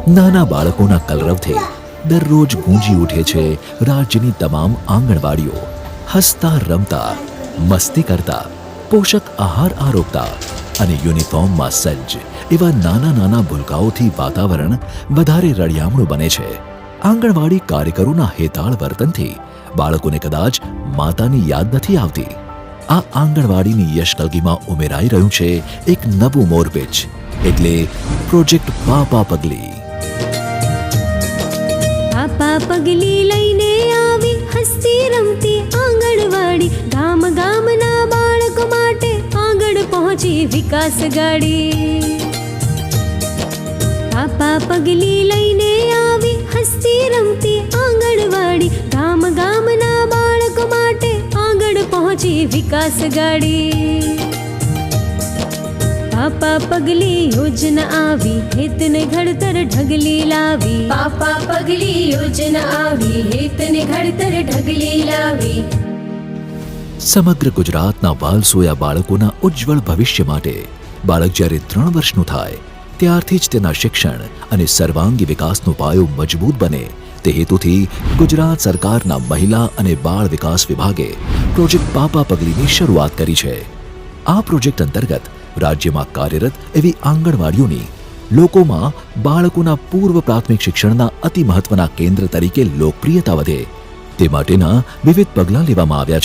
નાના બાળકોના કલરવથી દરરોજ ગૂંજી ઉઠે છે રાજ્યની તમામ આંગણવાડીઓ. હસતા રમતા, મસ્તી કરતા, પોષક આહાર આરોગતા અને યુનિફોર્મમાં સજ્જ એવા નાના નાના ભૂલકાઓથી વાતાવરણ વધારે રળિયામણું બને છે. આંગણવાડી કાર્યકરોના હેતાળ વર્તનથી બાળકોને કદાચ માતાની યાદ નથી આવતી. આ આંગણવાડીની યશકલગીમાં ઉમેરાઈ રહ્યું છે એક નવું મોરપીંછ, એટલે પ્રોજેક્ટ પાપા પગલી. પાપા પગલી લઈને આવી હસતી રમતી આંગણવાડી. ગામ ગામના બાળકો માટે આગળ પહોંચી વિકાસ ગાડી. પાપા પગલી લઈને આવી હસતી રમતી આંગણવાડી. ગામ ગામના બાળકો માટે આગળ પહોંચી વિકાસ ગાડી. પાપા પગલી યોજના આવી હેતને ઘડતર ઢગલી લાવી. પાપા પગલી યોજના આવી હેતને ઘડતર ઢગલી લાવી. સમગ્ર ગુજરાતના વાલસોયા બાળકોના ઉજ્જવળ ભવિષ્ય માટે બાળક જ્યારે 3 વર્ષનું થાય ત્યારથી જ તેના શિક્ષણ અને સર્વાંગી વિકાસનો પાયો મજબૂત બને તે હેતુથી ગુજરાત સરકારના મહિલા અને બાળ વિકાસ વિભાગે પ્રોજેક્ટ પાપા પગલીની શરૂઆત કરી છે. આ પ્રોજેક્ટ અંતર્ગત રાજ્યમાં કાર્યરત એવી આંગણવાડીઓની લોકોમાં બાળકોના પૂર્વ પ્રાથમિક શિક્ષણના અતિ મહત્વના કેન્દ્ર તરીકે લોકપ્રિયતા વધે તે માટેના વિવિધ પગલાં લેવામાં આવ્યા છે.